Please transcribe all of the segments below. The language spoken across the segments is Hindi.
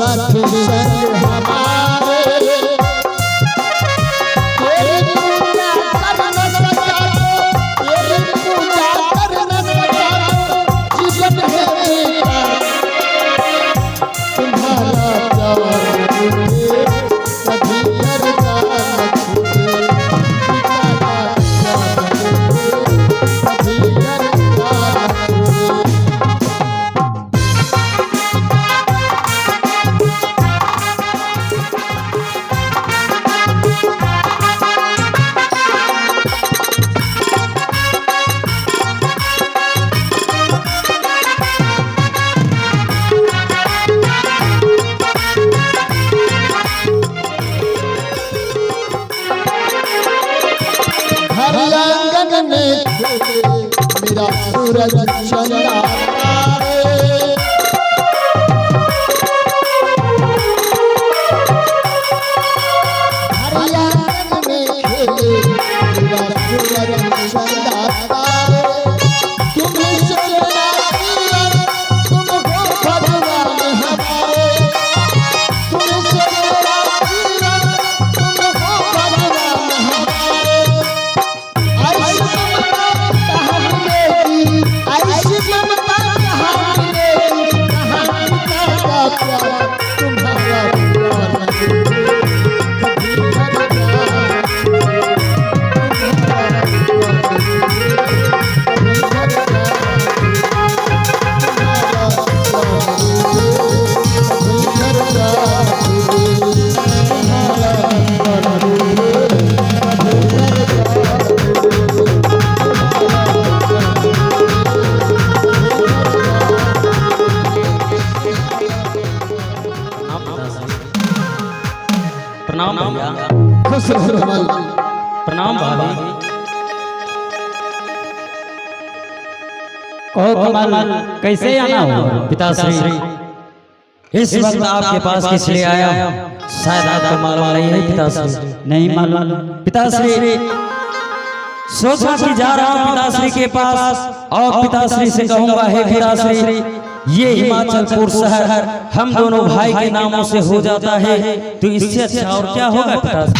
साथ संग हमारे तेरी पूजा कर न सका तेरी पूजा कर न सका जीवन है तुम्हारा प्यार मुझे कभी अरदान छूटे पिता का कभी अरदान छूटे आंगन में मेरा सूरज चंदा तारे हर आंगन में खेले मेरा सूरज चंदा तारे तुम चलना जीवन तुम हो भगवान हमारे तुम चलना जीवन तुम हो भगवान हमारे प्रणाम भैया। खुश रहो कमल। प्रणाम भाभी। कहो कमल कैसे आना हो पिताश्री? इस वक्त आपके पास किस लिए आया? शायद आपको मालूम नहीं है पिताश्री। नहीं मालूम पिताश्री। सोचा कि जा रहा हूँ पिताश्री के पास और पिताश्री से कहूँगा हे पिताश्री ये हिमाचलपुर शहर हम दोनों भाई के नामों से हो जाता है तो इससे अच्छा और क्या होगा पिताश्री?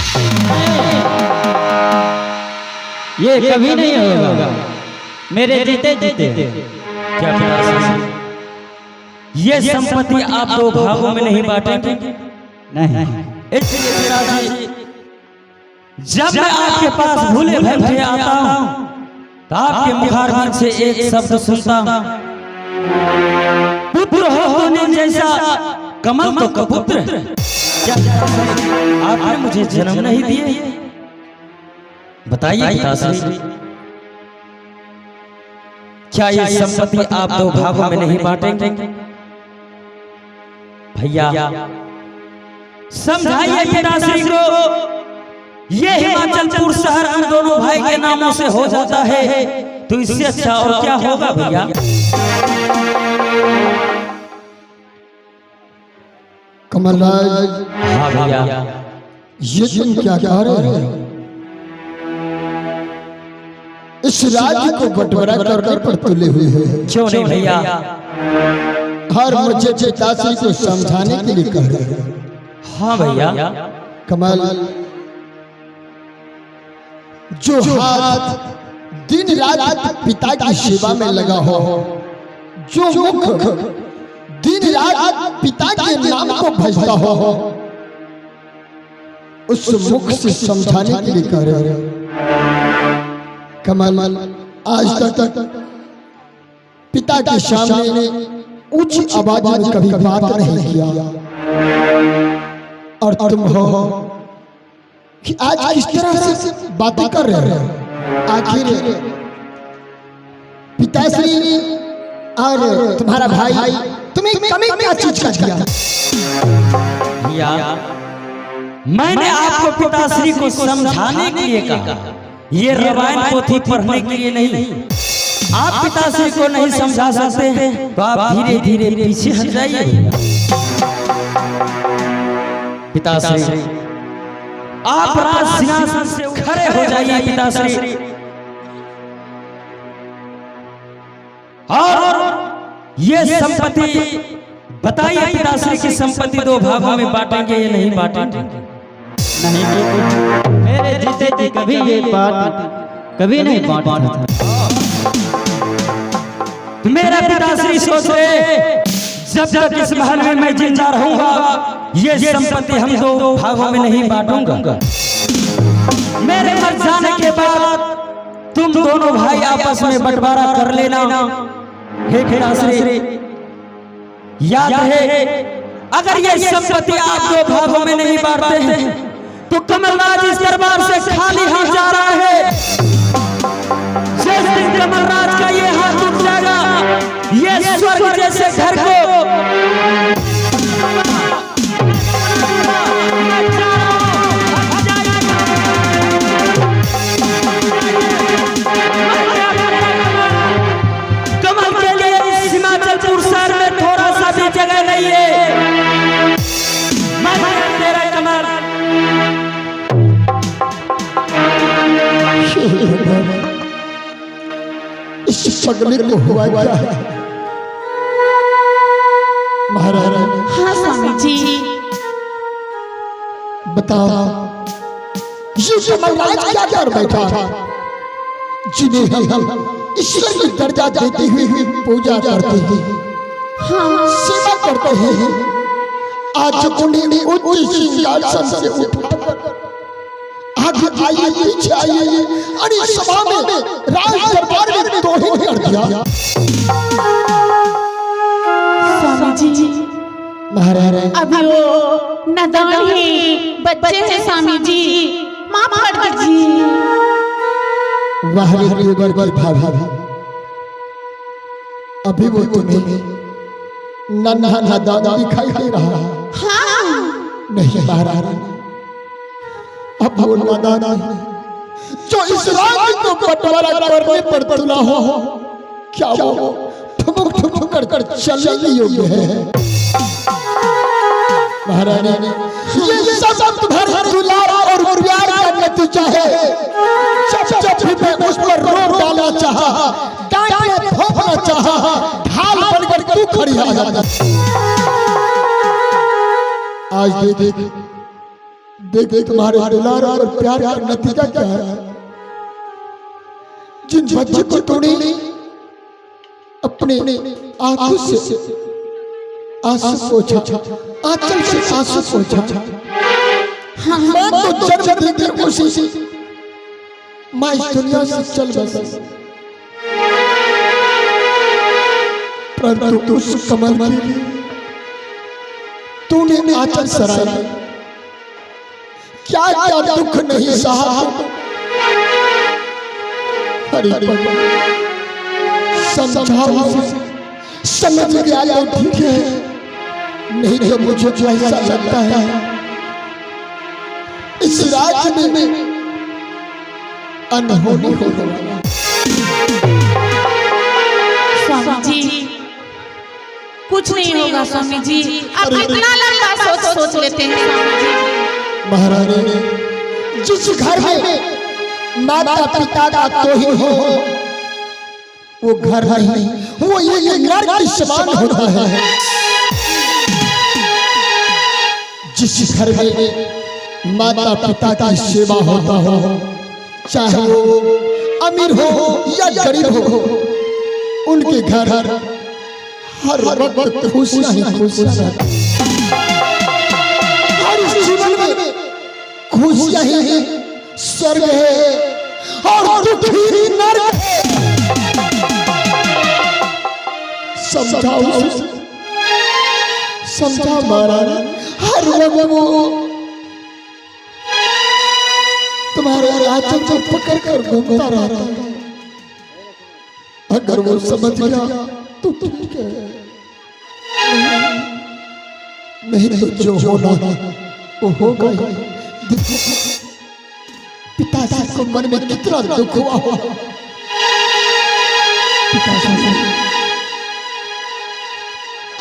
ये कभी नहीं होगा मेरे जीते जीते। क्या पिताश्री ये संपत्ति आप दो भागों में नहीं बांटेंगे? नहीं। इसलिए पिताश्री जब मैं आपके पास भूले बैठे आता हूँ तो आपके मुखारबिंद से एक शब्द सुनता हूँ, पुत्र हो होने जैसा कमल तो कपुत्र। क्या आपने मुझे जन्म नहीं दिए? बताइए पिताश्री क्या ये संपत्ति आप दो भागों में नहीं बांटेंगे? भैया समझाइए पिताश्री को ये हिमाचलपुर शहर हम दोनों भाई के नामों से हो जाता है तो इससे अच्छा और क्या होगा भैया? कमलराज हाँ भैया। ये तुम क्या कह रहे हो? इस राज्य को बंटवारा करने पर तुले हुए हैं। क्यों नहीं भैया? हर मुझे पिताश्री को समझाने के लिए कह रहे हैं। हाँ भैया। कमल जो हाथ दिन रात पिता की सेवा में लगा हो, जो मुख दिन रात पिता के नाम को भजता हो, उस मुख से समझाने के लिए कह रहे हैं। कमल आज तक पिता के सामने ऊंची आवाज में कभी बात नहीं किया और तुम हो कि आज किस तरह से बातें कर रहे हो? आखिर पिताश्री और तुम्हारा भाई तुम्हें कमी क्या चीज का दिया? भैया मैंने आपको पिताश्री को समझाने के लिए कहा, ये रामायण पोथी पढ़ने के लिए नहीं। आप पिताश्री को नहीं समझा सकते तो आप धीरे धीरे पीछे हट जाइए। पिताश्री आप राज सिंहासन से खड़े हो जाइए पिताश्री, और ये संपत्ति बताइए पिताश्री की संपत्ति 2 भागों में बांटेंगे या नहीं बांटेंगे? नहीं बेटे, मेरे जीते जी कभी ये बात कभी नहीं बांटा था। तो मेरा पिताश्री सोच रहे जब तक इस महल में मैं जिंदा रहूंगा ये संपत्ति हम 2 भागों में नहीं बांटूंगा। मेरे मर जाने के बाद तुम दोनों भाई आपस में बंटवारा कर लेना। हे पिताश्री याद रहे, अगर ये संपत्ति आप 2 भागों में नहीं बांटते हैं तो कमलराज इस दरबार से खाली हाथ जा रहा है। जिस दिन कमलराज का ये हाथ उठ जाएगा ये स्वर्ग जैसे घर को कमल के लिए इस हिमाचलपुर शहर में थोड़ा सा भी जगह नहीं है। तेरा कमल इस पगले को हुआ क्या? महाराज हाँ स्वामी जी बताओ, ये कमलराज क्या कर बैठा जिन्हें हम ईश्वर की दर्जा देते हुए पूजा करते हैं, सेवा करते हैं, आज उन्हें उच्च सिंहासन से उठाकर आगे आइए पीछे आइए अरे सभा में राज दरबार में तोहिन कर दिया। स्वामी जी महाराज अभी वो नादान है, बच्चे हैं स्वामी जी, माफ कर दीजिए। वाह रे देवर की भाभी, अभी वो तुम्हें नन्हा नादान दिखाई दे रहा है। हाँ नहीं महाराज, अब वो नादान है जो इस राज्य को बंटवारा करने पर तुला हो, क्या वो ठुमुक ठुमुक कर चलने के योग्य है? महाराज ये सब तुम्हारे दुलार और प्यार का नतीजा है। जब भी मैं उस पर रोक डालना चाहा, डांट में ठोकना चाहा, ढाल बनकर तू खड़ी आ जाता। आज देख तुम्हारे दुलार और प्यार का नतीजा क्या है? जिन बच्चे को तूने अपने आंखों से आंसू पोंछा, आंचल से आंसू पोंछा, मैं तो जन्म देकर उसी मैं इस दुनिया से चल बसा, परंतु उस कमल के लिए तूने आंचल सराया, क्या क्या दुख नहीं सहा। हरि समझाओ, समझ गया तो ठीक है, नहीं तो मुझे जो ऐसा लगता है इस राज्य में अनहोनी होने वाला। स्वामी जी कुछ नहीं होगा स्वामी जी, आप इतना लंबा सोच लेते हैं स्वामी जी। महारानी जिस घर में माता पिता का तोहिन हो वो घर नहीं, वो ये नरक के समान होता है। जिस घर में माता पिता की सेवा होता हो, चाहे वो अमीर हो या गरीब हो, उनके घर हर वक्त खुशियां ही खुशियां, हर जीवन में खुशियां ही स्वर्ग है और दुख ही नरक है। समझाओ, समझा महाराज, हर वो तुम्हारे आंचल को पकड़ कर घूमता रहता है। अगर वो समझ गया तो ठीक है, नहीं तो जो होना वो होगा ही। पिताजी को मन में कितना दुख हुआ हो। पिताजी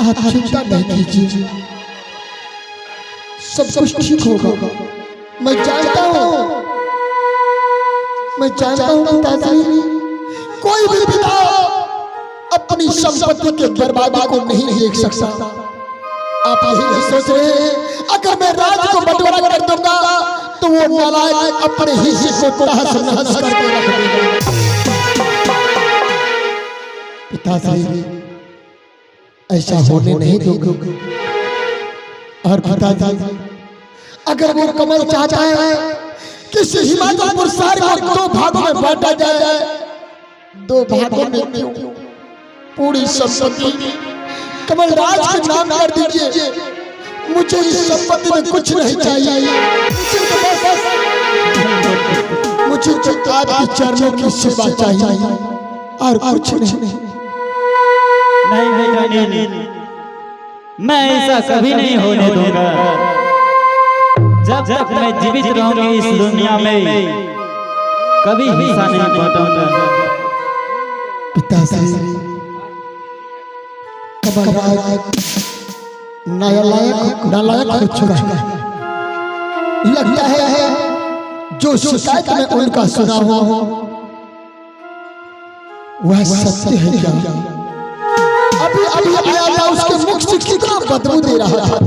आप चिंता नहीं कीजिए, सब कुछ ठीक होगा। मैं जानता हूँ पिताजी, कोई भी पिता अपनी संपत्ति के बर्बादी को नहीं देख सकता। आप यही सोच रहे हैं अगर मैं राज को बंटवारा कर दूंगा तो वो नालायक अपने हिस्से को तहस नहस करके रख देगा। पिताश्री ऐसा होने नहीं दोगे। और पिताजी अगर वो कमल चाहता है कि हिमाचलपुर शहर को 2 भागों में बांटा जाए, 2 भागों में क्यों, पूरी संपत्ति कमल राज के नाम कर दीजिए। मुझे इस संपत्ति में कुछ नहीं चाहिए, मुझे तो आपके चरणों की सेवा चाहिए और कुछ नहीं। नहीं बेटा नहीं, मैं ऐसा कभी नहीं होने दूंगा। जब तक मैं जीवित रहूंगी इस दुनिया में कभी हिस्सा नहीं बांटूंगा। पिताश्री नालायक हो चुका है। लगता है जो शिकायत में उनका सुना हो वह सत्य है क्या? अभी आया था, उसके मुख से कितना बदबू दे रहा था।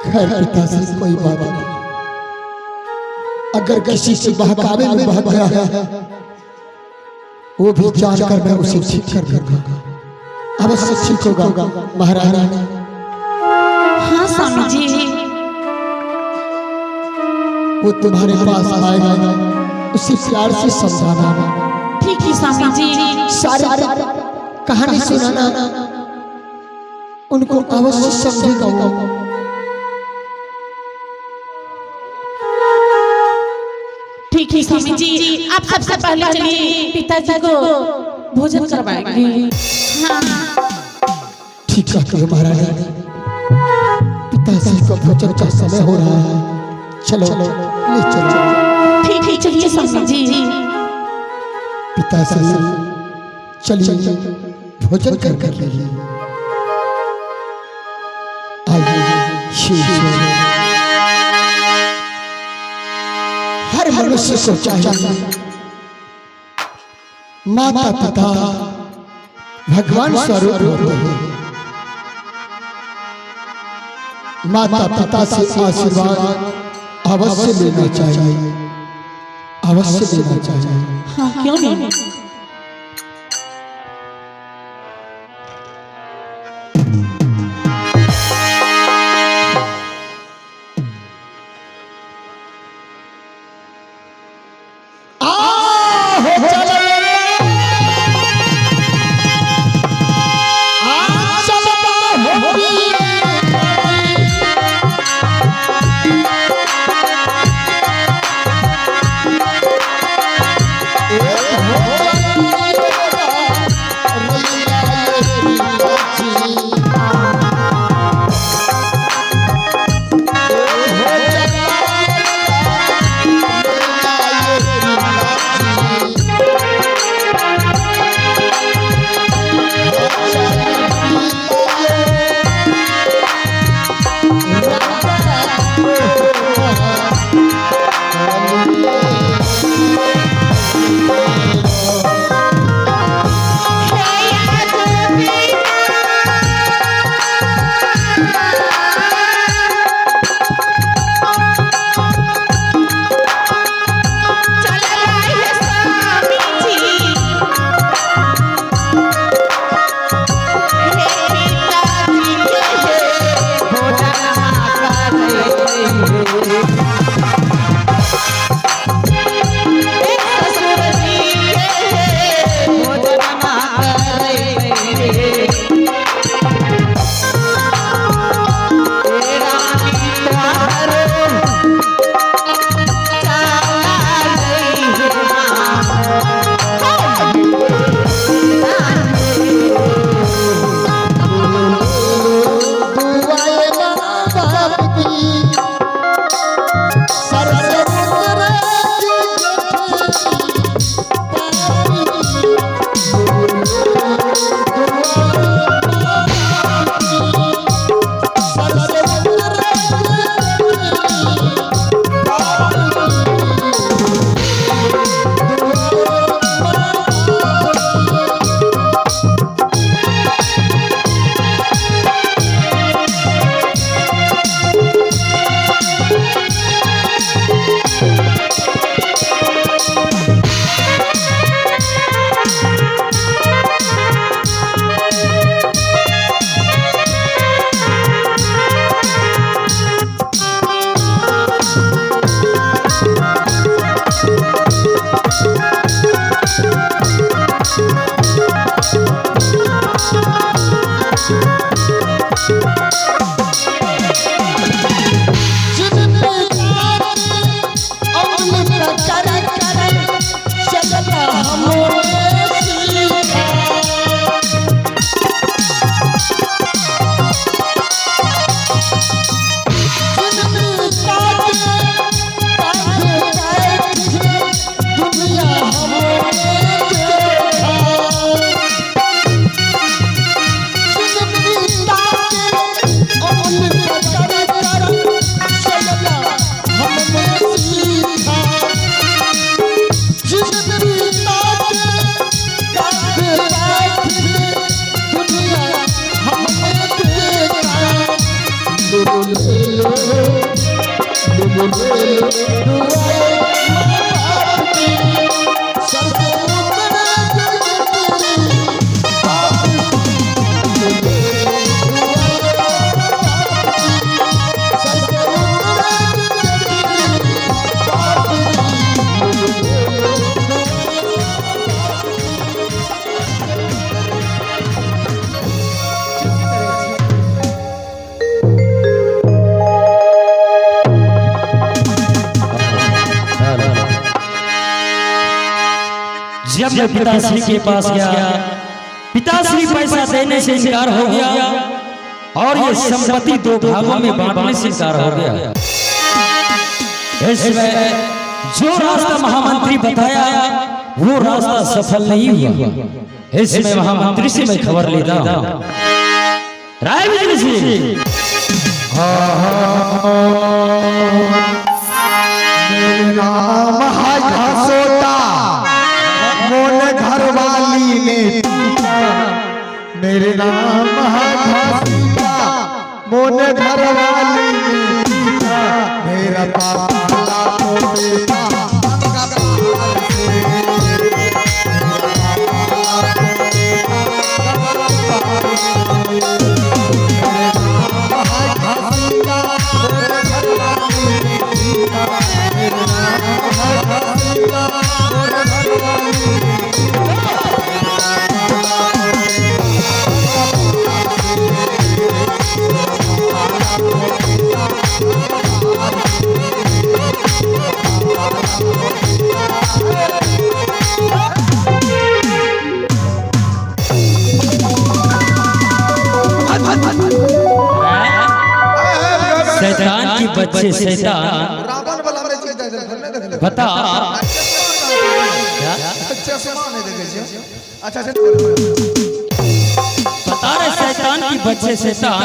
खैर पिताश्री कोई बात नहीं, अगर किसी से बहकावे में बह गया है वो भी जानकर मैं उसे ठीक कर दूंगा, अवश्य ठीक होगा महारानी। हाँ स्वामी जी, वो तुम्हारे पास आएगा, उसे प्यार से समझाना, ठीक है स्वामी जी। सारी कहानी सुनाना, उनको अवश्य समझेगा वो। ठीक है स्वामी जी, आप सबसे पहले चलिए पिताजी को भोजन करवाएंगे। हाँ ठीक है महारानी, पिताजी को भोजन का समय हो रहा है, चलो ले चलो। ठीक है चलिए स्वामी जी। पिताश्री चलिए भोजन करके लिए आइए। हर मनुष्य को चाहिए माता पिता भगवान स्वरूप होते हैं। माता पिता से आशीर्वाद अवश्य लेना चाहिए, अवश्य लेना चाहिए। हाँ क्यों नहीं। जब मैं पिताश्री के पास गया, पिताश्री पैसा देने से इनकार हो गया और ये संपत्ति दो भागों में बांटने से इनकार हो गया। इसमें जो रास्ता महामंत्री बताया वो रास्ता सफल नहीं हुआ। इसमें महामंत्री से मैं खबर लेता हूँ। राय बिजली जी, घरवाली ने मेरे नाम मोन घरवाली ने मेरा पापा को बेटा शैतान की बच्चे शैतान बता बता रहे शैतान की बच्चे शैतान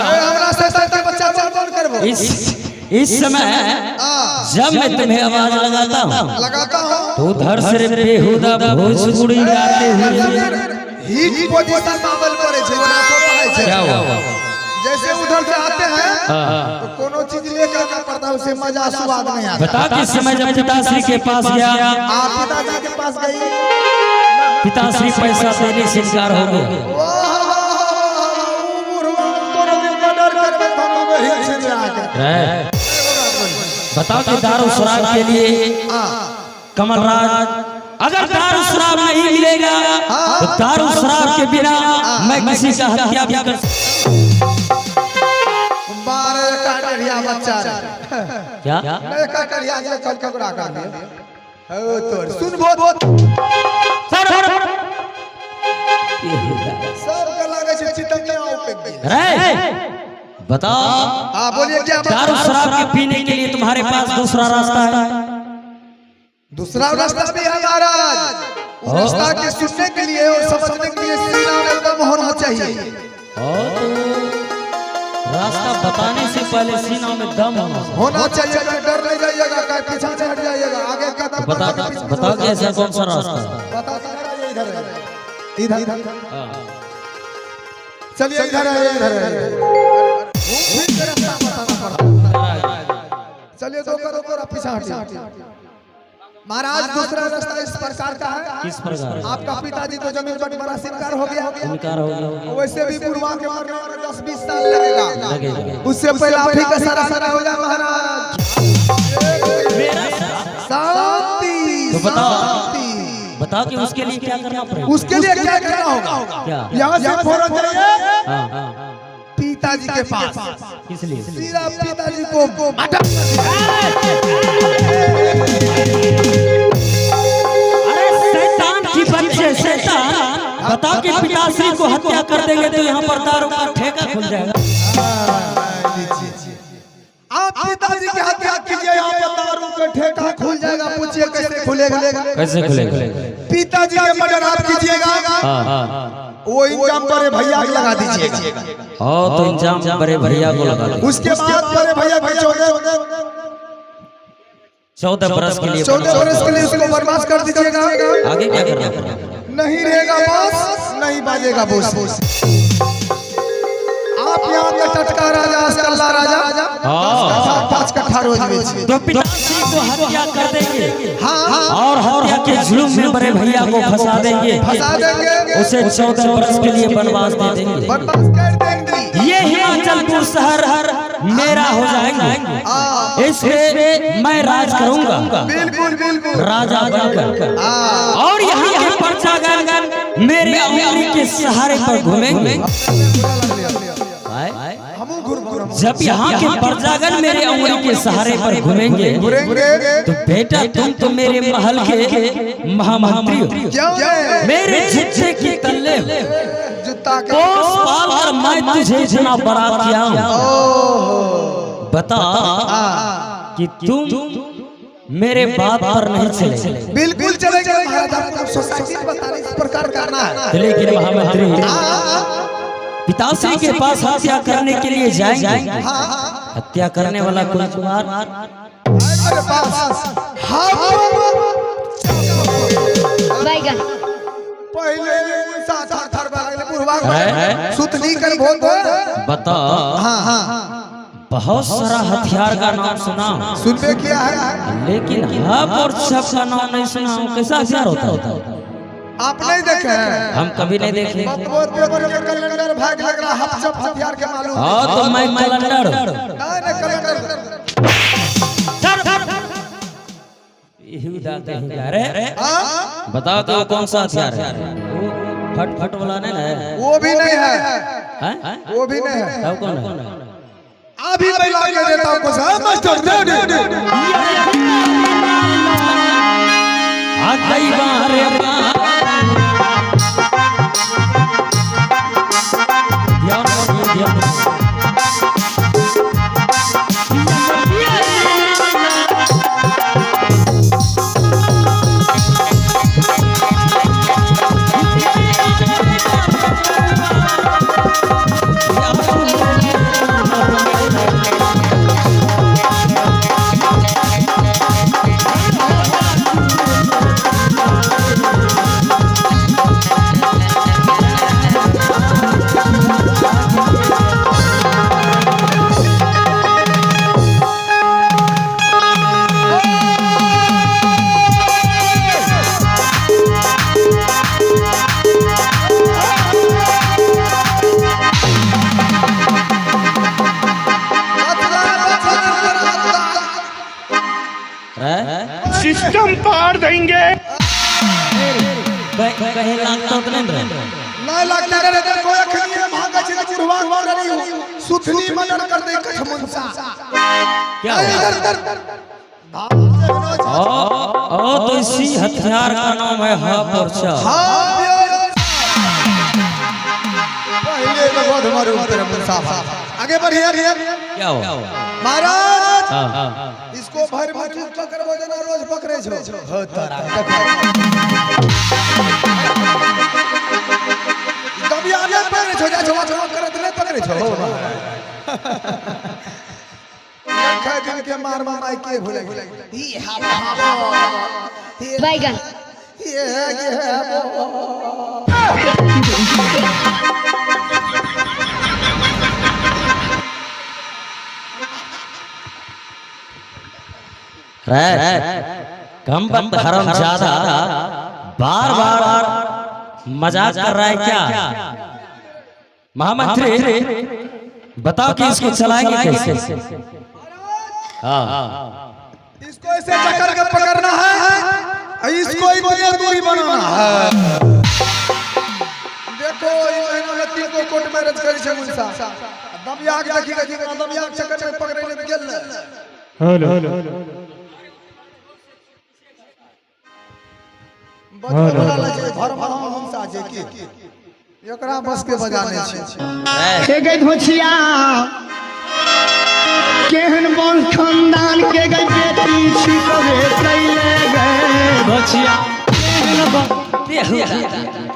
इस समय जब मैं तुम्हें आवाज लगाता हूँ तो उधर से बेहुदा भोजपुरी गाते हुए क्या हुआ? जैसे उधर से आते हैं तो कोनो चीज लेकर आना पड़ता है, उसे मजा स्वाद नहीं आता। बता किस समय जब पिताश्री के पास गया, आप पिताजी के पास गई, पिताश्री पैसा देने से इनकार हो गया। बताओ कि दारू शराब के लिए कमलराज, अगर दारू शराब नहीं मिलेगा तो दारू शराब के बिना मैं किसी का हत्या भी कर बच्चा क्या चल कबरा कर सुन बहुत सर बताओ बोलिए क्या दारू शराब के पीने के लिए तुम्हारे पास दूसरा रास्ता है? दूसरा रास्ता भी है महाराज। उस रास्ता के सुनने के लिए और समझने के लिए सीना में दम होना चाहिए। रास्ता बताने से पहले सीना में दम होना चाहिए। डर नहीं जाइएगा, कहीं पीछे से हट जाइएगा, आगे कदम बता कैसा कौन सा रास्ता? इधर चलिए, इधर चलिए, दो करो पीछा हटिए। महाराज दूसरा रास्ता इस प्रकार का है। किस प्रकार? आपका पिताजी तो जमीन बंटवारा से इनकार हो गया, वैसे भी बुढ़वा के मरने में 10-20 साल लगेगा। उससे पहले आप ही का सारा हो जाए महाराज। शांति। तो बताओ कि उसके लिए क्या करना पड़ेगा? उसके लिए क्या करना होगा? यहाँ से फौरन जाइए पिताजी के पास। किस लिए? सीधा पिताजी को शैतान की बच्चे शैतान, बताओ कि पिताश्री को हत्या कर देंगे तो यहाँ पर दारू का ठेका खुल जाएगा। आप पिताजी की हत्या कीजिए, यहाँ पर दारू का ठेका खुल जाएगा। पूछिए कैसे खुलेगा? कैसे खुलेगा? पिताजी के मर्डर आप कीजिएगा, वो इंजाम बड़े भैया को लगा दीजिएगा। तो इंजाम बड़े भैया को लगा दीजिए। उसके बाद बड़े भैया को 14 बरस के लिए उसको बर्बाद कर दीजिएगा। आगे क्या करना पड़ेगा? नहीं रहेगा बॉस, नहीं बाजेगा बोस। आप यहाँ के टटका राजा, असकल्ला राजा 5 कट्ठा रोज बेचिए। तो पिताश्री को हत्या कर देंगे हाँ और हत्या के जुल्म में बड़े भैया को फंसा देंगे, उसे 14 वर्ष के लिए वनवास दे देंगे। बर्बाद कर देंगे। ये हिमाचलपुर शहर मेरा हो जाएंगे, इसमें मैं राज करूंगा, बिल्कुल बिल्कुल राजा बनकर। और यहाँ के प्रजागण मेरे उंगली के सहारे पर घूमेंगे। जब यहाँ के प्रजागण मेरे उंगली के सहारे पर घूमेंगे तो बेटा तुम तो मेरे महल के महामंत्री हो, मेरे झिझे की तल्ले हो। पोस पाल कर मैं तुझे इतना बड़ा किया हूँ, बता कि तुम मेरे बात पर नहीं चले। बिल्कुल चलेंगे महाराज, आपको सोसाइटी में बताना इस प्रकार करना है। लेकिन महामंत्री पिताश्री के पास हत्या करने के लिए जाएंगे, हत्या करने वाला कोई कुमार सुतनी कर बोल बता। बहुत सारा हथियार का नाम सुना, सुनबे किया है, लेकिन हब और छप का नाम नहीं सुना। कैसा हथियार होता है? आप नहीं देखे हैं? हम कभी नहीं देखे। कैलेंडर भाग लग रहा हथियार के मालूम। हाँ तो मैं कैलेंडर बताओ तो कौन सा हथियार है? वो फट वाला नहीं है? वो भी नहीं है, वो भी नहीं है। तब कौन है? अभी मैं ला के देता हूँ कुछ। मास्टर दे आई बाहर सिस्टम पार देंगे। कहीं लागता तो नहीं नहीं लगता रे तो कोई खनिया भागा छी पुरवा मार रही सुथनी मर्डर कर दे कठमुंसा। क्या ओ तो इसी हथियार का नाम है हाफ और छह। पहले तो बहुत मारो तेरे मुंसा। आगे बढ़िए। क्या हो महाराज, इसको भर भर पकड़बो जना रोज पकड़े छो। हो तारा कभी आगे पकड़े छो, जा जमा करत नहीं पकड़े छो। खा दिन के मार माई के भूल गई। ई हा बैगन ये है कम बंद हरम ज्यादा बार बार मजाक कर रहा है क्या? महामंत्री बताओ कि इसको चलाएंगे कैसे? इसको ऐसे चक्कर के पकड़ना है, इसको इतनी दूरी बनाना है। देखो इन्होंने तीन को कोर्ट मैरिज करी छे मुंसा। दबिया के देखी कि दबिया के चक्कर में पकड़े ले गेल। हेलो बजला लगे घर में मुंसा जे की एकरा बस के बजाने छे। के गई धोछिया केहन वंश खानदान के गई बेटी छिपवे कैले गए धोछिया।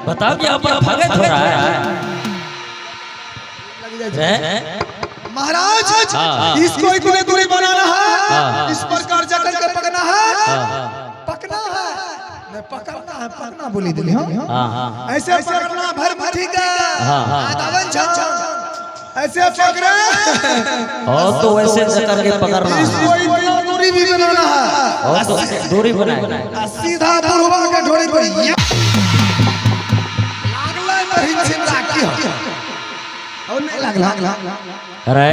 बताओ कि आप भगत हो रहा है? महाराज इसको इतनी दूरी बनाना है, इस प्रकार जकड़ के पकड़ना है, पकड़ना है नहीं पकड़ना है, पकड़ना बोली दिली। हाँ ऐसे पकड़ना भर भर ठीक है। ऐसे पकड़े और तो वैसे करके पकड़ना है इसको इतना दूरी भी बनाना है और तो दूरी बनाए सीधा बुढ़वा के ढोड़ी पर लागला नहीं चिंता की और नहीं लागला अरे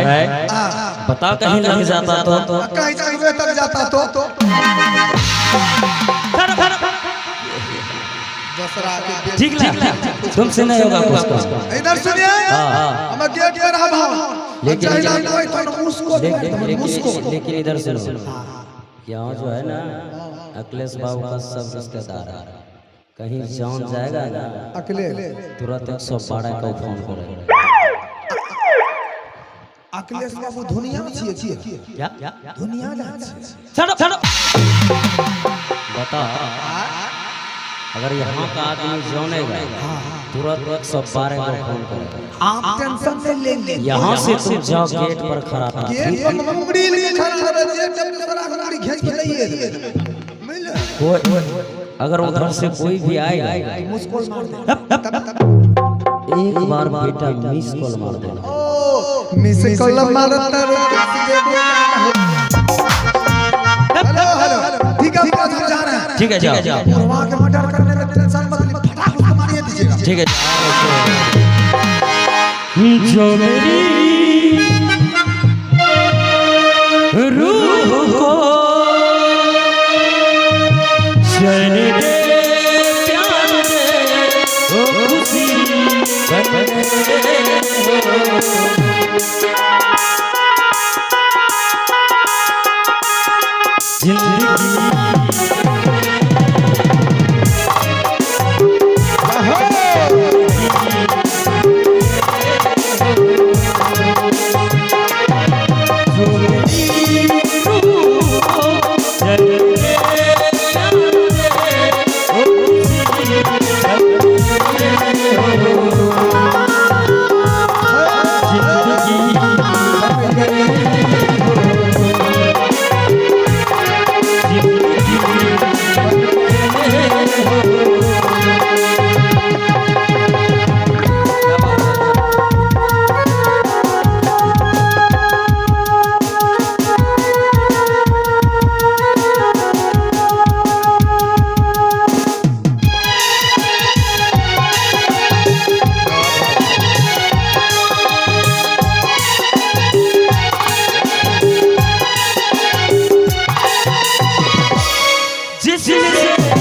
बता कहीं लग जाता तो कहीं जगह तक जाता तो दूसरा के ठीक ना तुमसे नहीं होगा कुछ इधर सुनिए हम गेट पे रहा भाव लेकिन मुस्को लेकिन इधर सुनो यहाँ जो है ना अखिलेश बाबू का सब रिश्तेदार है कहीं जान जाएगा ना अकेले तुरंत 112 का फोन करेगा अखिलेश बाबू दुनिया में छिए क्या दुनिया में छड़ो बता अगर यहाँ का आदमी जानेगा तुरंत 112 को फोन करेगा आप टेंशन नहीं लेंगे यहाँ से तुम जाओ गेट पर खड़ा था गेट पर मुंगड़ी लिए खड़ा है जेब में सारा मुंगड़ी खींच के लाइए मिल कोई अगर उधर से कोई भी आएगा मुस्कुल मार दे एक बार बेटा मिस कॉल मार देना मिस कॉल मारता हेलो ठीक है हम जा रहे हैं ठीक है जाओ वहां के मर्डर करने में टेंशन मत लीजिए फटाक उसको मारिए दीजिएगा ठीक है जो मेरी रूह को चैन दे प्यार दे ओ खुशी जिसने